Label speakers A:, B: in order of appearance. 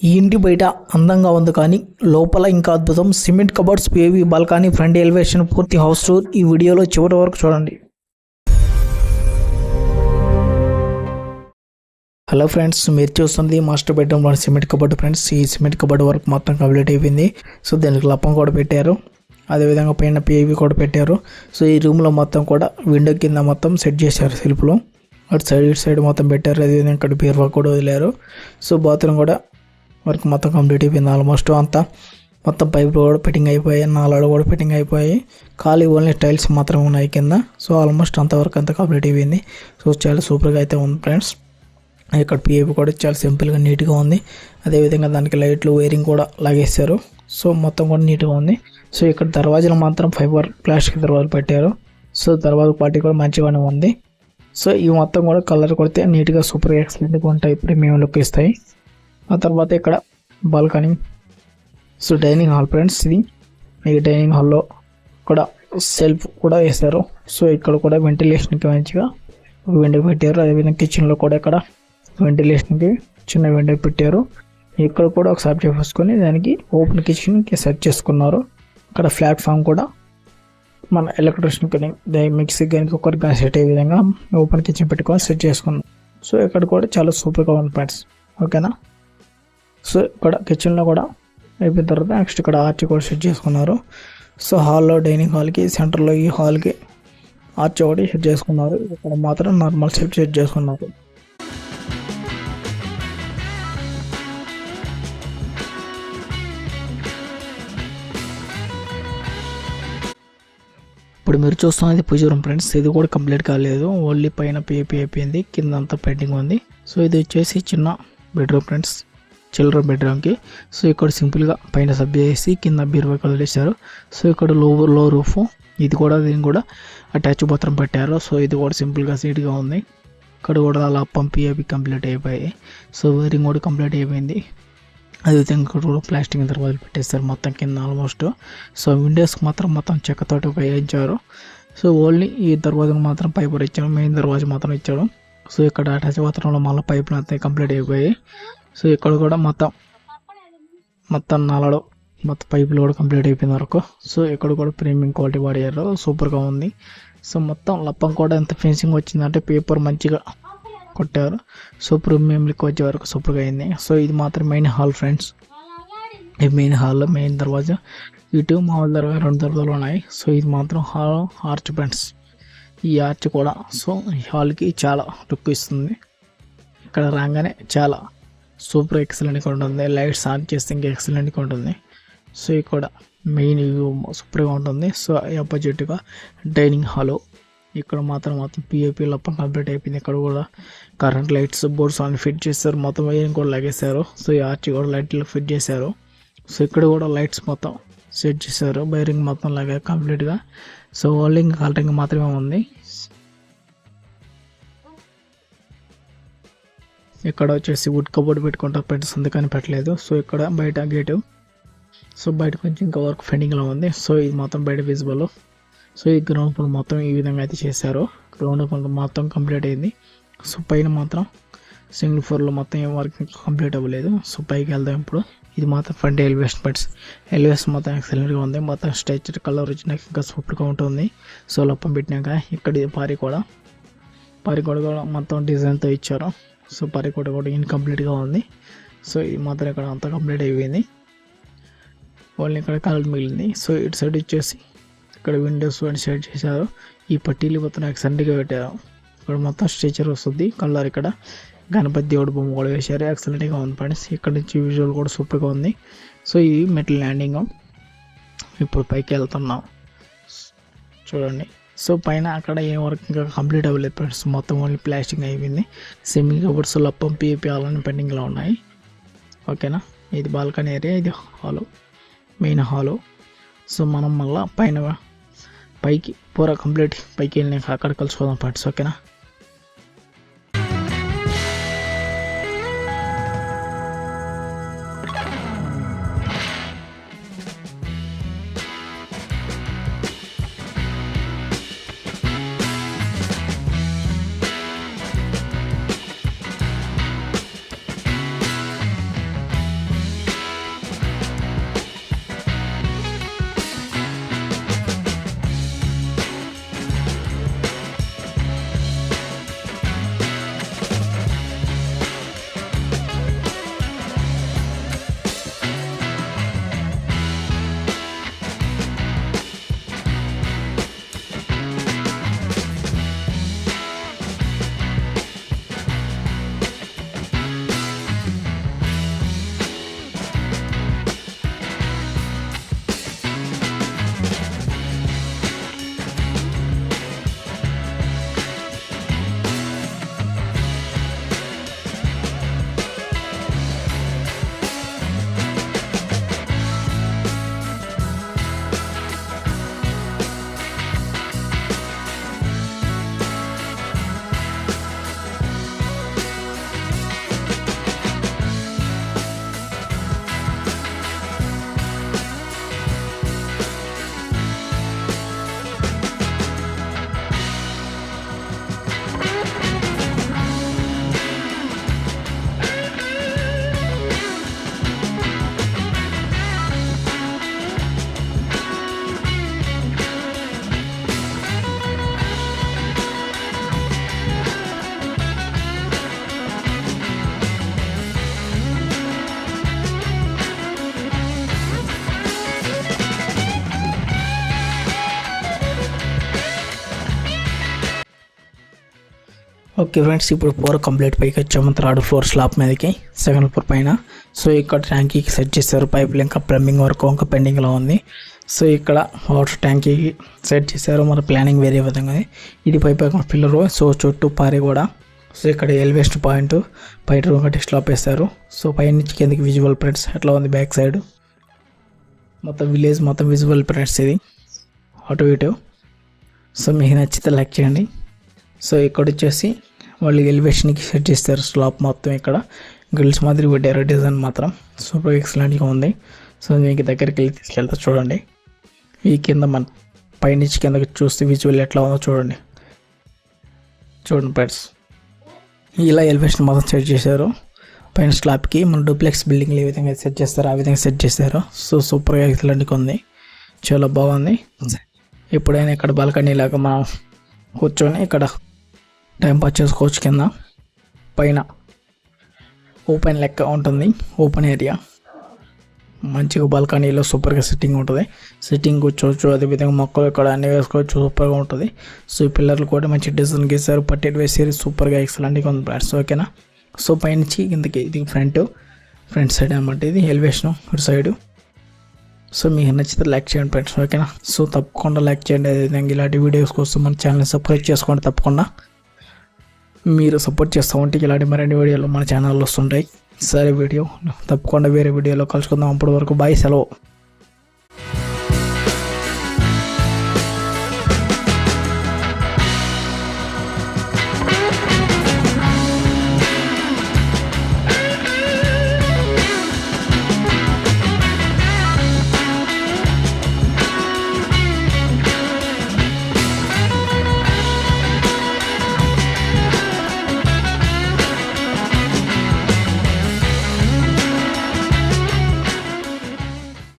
A: ఈ ఇంటి బయట అందంగా ఉంది కానీ లోపల ఇంకా అద్భుతం. Cement cupboards, POP, balcony, front elevation, పూర్తి హౌస్ టూర్ ఈ వీడియోలో చివరి వరకు చూడండి. హలో ఫ్రెండ్స్, మీరు చూస్తుంది మాస్టర్ బెడ్రూమ్లో సిమెంట్ కబోర్డ్ ఫ్రెండ్స్. ఈ సిమెంట్ కబోర్డ్ వర్క్ మొత్తం కంప్లీట్ అయిపోయింది. సో దానికి లప్పం కూడా పెట్టారు, అదేవిధంగా పైన పిఓపి కూడా పెట్టారు. సో ఈ రూమ్లో మొత్తం కూడా విండో కింద మొత్తం సెట్ చేశారు సెల్ఫ్లో. అటు సైడ్ ఇటు సైడ్ మొత్తం పెట్టారు. అదేవిధంగా ఇక్కడ బీరువా కూడా వదిలేరు. సో బాత్రూమ్ కూడా వర్క్ మొత్తం కంప్లీట్ అయిపోయింది. ఆల్మోస్ట్ అంతా మొత్తం పైపులు కూడా ఫిట్టింగ్ అయిపోయాయి, నాలాలు కూడా ఫిట్టింగ్ అయిపోయాయి. ఖాళీ ఓన్లీ టైల్స్ మాత్రం ఉన్నాయి కింద. సో ఆల్మోస్ట్ అంత వర్క్ అంతా కంప్లీట్ అయిపోయింది. సో చాలా సూపర్గా అయితే ఉంది ఫ్రెండ్స్. ఇక్కడ పిఏపి కూడా చాలా సింపుల్గా నీట్గా ఉంది. అదేవిధంగా దానికి లైట్లు వైరింగ్ కూడా లాగేశారు. సో మొత్తం కూడా నీట్గా ఉంది. సో ఇక్కడ దర్వాజాలు మాత్రం ఫైబర్ ప్లాస్టిక్ దర్వాజాలు పెట్టారు. సో దర్వాజా క్వాలిటీ కూడా మంచిగానే ఉంది. సో ఇవి మొత్తం కూడా కలర్ కొడితే నీట్గా సూపర్గా ఎక్సలెంట్గా ఉంటాయి, ప్రీమియం లుక్ ఇస్తాయి. ఆ తర్వాత ఇక్కడ balcony. So dining hall friends, ఇది ఈ డైనింగ్ హాల్లో కూడా సెల్ఫ్ కూడా వేశారు. సో ఇక్కడ కూడా వెంటిలేషన్కి మంచిగా విండో పెట్టారు. అదేవిధంగా కిచెన్లో కూడా ఇక్కడ వెంటిలేషన్కి చిన్న విండో పెట్టారు. ఇక్కడ కూడా ఒక సాఫ్ట్ చేసుకొని దానికి ఓపెన్ కిచెన్కి సెట్ చేసుకున్నారు. ఇక్కడ ప్లాట్ఫామ్ కూడా మన ఎలక్ట్రిషియన్ కానీ మిక్సీ కానీ కుక్కర్ కానీ సెట్ అయ్యే విధంగా ఓపెన్ కిచెన్ పెట్టుకొని సెట్ చేసుకున్నాం. సో ఇక్కడ కూడా చాలా సూపర్గా ఉంది ఫ్రెండ్స్, ఓకేనా. సో ఇక్కడ కిచెన్లో కూడా అయిపోయిన తర్వాత నెక్స్ట్ ఇక్కడ ఆర్చ్ కూడా సెట్ చేసుకున్నారు. సో హాల్లో డైనింగ్ హాల్కి సెంటర్లో ఈ హాల్కి ఆర్చ్ ఒకటి సెట్ చేసుకున్నారు. ఇక్కడ మాత్రం నార్మల్ సెట్ చేసుకున్నారు. ఇప్పుడు మీరు చూస్తున్నది పూజ రూమ్ ఫ్రెండ్స్. ఇది కూడా కంప్లీట్ కాలేదు, ఓన్లీ పైన పిఏపి అయిపోయింది, కింద అంతా పెయింటింగ్ ఉంది. సో ఇది వచ్చేసి చిన్న బెడ్రూమ్ ఫ్రెండ్స్, చిల్డ్రన్ బెడ్రూమ్కి. సో ఇక్కడ సింపుల్గా పైన సబ్బు వేసి కింద బీరువా వదిలేశారు. సో ఇక్కడ లో రూఫ్, ఇది కూడా దీన్ని కూడా అటాచ్ బాత్రూమ్ పెట్టారు. సో ఇది కూడా సింపుల్గా సీట్గా ఉంది. ఇక్కడ కూడా అలా పంపి అవి కంప్లీట్ అయిపోయాయి. సో వైరింగ్ కూడా కంప్లీట్ అయిపోయింది. అదేవిధంగా ఇక్కడ కూడా ప్లాస్టిక్ దర్వాజాలు పెట్టేస్తారు మొత్తం కింద ఆల్మోస్ట్. సో విండోస్కి మాత్రం మొత్తం చెక్కతోటి ఉపయోగించారు. సో ఓన్లీ ఈ దర్వాజాను మాత్రం పైపు ఇచ్చాడు, మెయిన్ దర్వాజా మాత్రం ఇచ్చాడు. సో ఇక్కడ అటాచ్ బాత్రూంలో మళ్ళీ పైపులు అంతా కంప్లీట్ అయిపోయాయి. సో ఇక్కడ కూడా మొత్తం నాలుగు మొత్తం పైపులు కూడా కంప్లీట్ అయిపోయింది వరకు. సో ఇక్కడ కూడా ప్రీమియం క్వాలిటీ వాడారు, సూపర్గా ఉంది. సో మొత్తం లప్పం కూడా ఎంత ఫినిషింగ్ వచ్చిందంటే పేపర్ మంచిగా కొట్టారు. సో ప్రీమియం లుక్ వచ్చే వరకు సూపర్గా అయింది. సో ఇది మాత్రం మెయిన్ హాల్ ఫ్రెండ్స్. ఈ మెయిన్ హాల్లో మెయిన్ దర్వాజా, ఇటు మామూలు దర్వాజా, 2 దర్వాజాలు ఉన్నాయి. సో ఇది మాత్రం హాల్ ఆర్చ్ ఫ్రెండ్స్. ఈ ఆర్చ్ కూడా సో ఈ హాల్కి చాలా లుక్ ఇస్తుంది. ఇక్కడ రాగానే చాలా సూపర్ ఎక్సలెంట్గా ఉంటుంది. లైట్స్ ఆన్ చేస్తే ఇంకా ఎక్సలెంట్గా ఉంటుంది. సో ఇక్కడ మెయిన్ సూపర్గా ఉంటుంది. సో ఆపోజిట్గా డైనింగ్ హాలు. ఇక్కడ మొత్తం పిఏపి లప్పం కంప్లీట్ అయిపోయింది. ఇక్కడ కూడా కరెంట్ లైట్స్ బోర్డ్స్ అన్ని ఫిట్ చేశారు, మొత్తం వైరింగ్ కూడా లాగేశారు. సో ఈ ఆర్చ్ కూడా లైట్లు ఫిట్ చేశారు. సో ఇక్కడ కూడా లైట్స్ మొత్తం సెట్ చేశారు, వైరింగ్ మొత్తం లాగా కంప్లీట్గా. సో ఓన్లింగ్ కలరింగ్ మాత్రమే ఉంది. ఇక్కడ వచ్చేసి వుడ్ కబోర్డ్ పెట్టుకుంటారు ఫ్రెండ్స్, అందుకని పెట్టలేదు. సో ఇక్కడ బయట గేటు, సో బయట కొంచెం ఇంకా వర్క్ పెండింగ్లో ఉంది. సో ఇది మొత్తం బయట విజిబుల్. సో ఈ గ్రౌండ్ ఫ్లోర్ మొత్తం ఈ విధంగా అయితే చేశారు. గ్రౌండ్ ఫ్లోర్ మొత్తం కంప్లీట్ అయింది. సో పైన మాత్రం సింగిల్ ఫ్లోర్లో మొత్తం ఏం వర్క్ కంప్లీట్ అవ్వలేదు. సో పైకి వెళ్దాం ఇప్పుడు. ఇది మాత్రం ఫ్రంట్ ఎలివేషన్ ఫ్రెండ్స్. ఎలివేషన్ మొత్తం ఎక్సలెంట్గా ఉంది. మొత్తం స్ట్రక్చర్ కలర్ వచ్చినాక ఇంకా సూపర్గా ఉంటుంది. సో లప్పం పెట్టినాక ఇక్కడ పారికోడ కూడా మొత్తం డిజైన్తో ఇచ్చారు. సో పారికోడ కూడా ఇన్కంప్లీట్గా ఉంది. సో ఇది మాత్రం ఇక్కడ అంతా కంప్లీట్ అయిపోయింది, ఓన్లీ ఇక్కడ కలర్ మిగిలింది. సో ఇటు సైడ్ వచ్చేసి ఇక్కడ విండోస్ సెట్ చేశారు. ఈ పట్టీలు మొత్తం ఎక్సలెంట్గా పెట్టారు. ఇక్కడ మొత్తం స్ట్రక్చర్ వస్తుంది కలర్. ఇక్కడ గణపతి దేవుడు బొమ్మ కూడా వేశారు, ఎక్సలెంట్గా ఉంది ఫ్రెండ్స్. ఇక్కడ నుంచి విజువల్ కూడా సూపర్గా ఉంది. సో ఈ మెటల్ ల్యాండింగ్. ఇప్పుడు పైకి వెళ్తున్నాం చూడండి. సో పైన అక్కడ ఏ వర్క్ ఇంకా కంప్లీట్ అవ్వలేదు ఫ్రెండ్స్, మొత్తం ఓన్లీ ప్లాస్టింగ్ అయిపోయింది. సెమీ కబోర్డ్స్ లప్పం పిఏపి అలానే పెండింగ్లో ఉన్నాయి, ఓకేనా. ఇది బాల్కనీ ఏరియా, ఇది హాలు, మెయిన్ హాలు. సో మనం మళ్ళీ పైకి పూరా కంప్లీట్ పైకి వెళ్ళినాక అక్కడ కలుసుకోదాం ఫ్రెండ్స్, ఓకేనా. ఓకే ఫ్రెండ్స్, ఇప్పుడు 4 కంప్లీట్ పైకి వచ్చాము. 3rd ఫ్లోర్ స్లాబ్ మీదకి, 2nd ఫ్లోర్ పైన. సో ఇక్కడ ట్యాంకీకి సెట్ చేశారు. పైపులు ఇంకా ప్లంబింగ్ వర్క్ ఇంకా పెండింగ్లో ఉంది. సో ఇక్కడ వాటర్ ట్యాంకీకి సెట్ చేశారు. మన ప్లానింగ్ వేరే విధంగా ఉంది. ఇది పైప్ పిల్లరు. సో చుట్టూ పారి కూడా. సో ఇక్కడ ఎలివేషన్ పాయింట్ బయట ఒకటి స్లాప్ వేస్తారు. సో పై నుంచి కిందకి విజువల్ ఫ్రెండ్స్ ఎట్లా ఉంది బ్యాక్ సైడ్ మొత్తం విలేజ్ మొత్తం విజువల్ ఫ్రెండ్స్ ఇది అటు ఇటు. సో మీకు నచ్చితే లైక్ చేయండి. సో ఇక్కడ వచ్చేసి వాళ్ళు ఎలివేషన్కి సెట్ చేస్తారు స్లాబ్ మొత్తం. ఇక్కడ గ్రిల్స్ మాదిరి పెట్టారు. డిజైన్ మాత్రం సూపర్ ఎక్సలెంట్గా ఉంది. సో మీకు దగ్గరికి వెళ్ళి తీసుకెళ్తా చూడండి. ఈ కింద మన పైనుంచి కిందకి చూస్తే విజువల్ ఎట్లా ఉందో చూడండి ఫ్రెండ్స్. ఇలా ఎలివేషన్ మొత్తం సెట్ చేశారు. పైన స్లాబ్కి మన డూప్లెక్స్ బిల్డింగ్లు ఏ విధంగా సెట్ చేస్తారో ఆ విధంగా సెట్ చేశారు. సో సూపర్గా ఎక్సలెంట్గా ఉంది. చాలా బాగుంది. ఎప్పుడైనా ఇక్కడ బాల్కనీ లాగా మనం కూర్చొని ఇక్కడ టైం పాస్ చేసుకోవచ్చు. కింద పైన ఓపెన్ లెక్క ఉంటుంది. ఓపెన్ ఏరియా మంచిగా బాల్కనీలో సూపర్గా సిట్టింగ్ ఉంటుంది. సిట్టింగ్ కూర్చోవచ్చు. అదేవిధంగా మొక్కలు ఇక్కడ అన్నీ వేసుకోవచ్చు. సూపర్గా ఉంటుంది. సో ఈ పిల్లర్లు కూడా మంచి డిజైన్ గీసారు. పట్టెలు వేసేది సూపర్గా ఎక్సలెంట్గా ఉంది ఫ్రెండ్స్. ఓకేనా. సో పైనుంచి కిందకి ఇది ఫ్రంట్ సైడ్ అనమాట. ఇది ఎలివేషను ఇటు సైడు. సో మీకు నచ్చితే లైక్ చేయండి ఫ్రెండ్స్. ఓకేనా. సో తప్పకుండా లైక్ చేయండి. అదేవిధంగా ఇలాంటి వీడియోస్ కోసం మన ఛానల్ని సబ్స్క్రైబ్ చేసుకోండి. తప్పకుండా మీరు సపోర్ట్ చేస్తూ ఉంటే ఇలాంటి మరిన్ని వీడియోలు మన ఛానల్లో వస్తుంటాయి. సరే వీడియో తప్పకుండా వేరే వీడియోలో కలుసుకుందాం. అప్పటి వరకు బాయ్, సెలవు.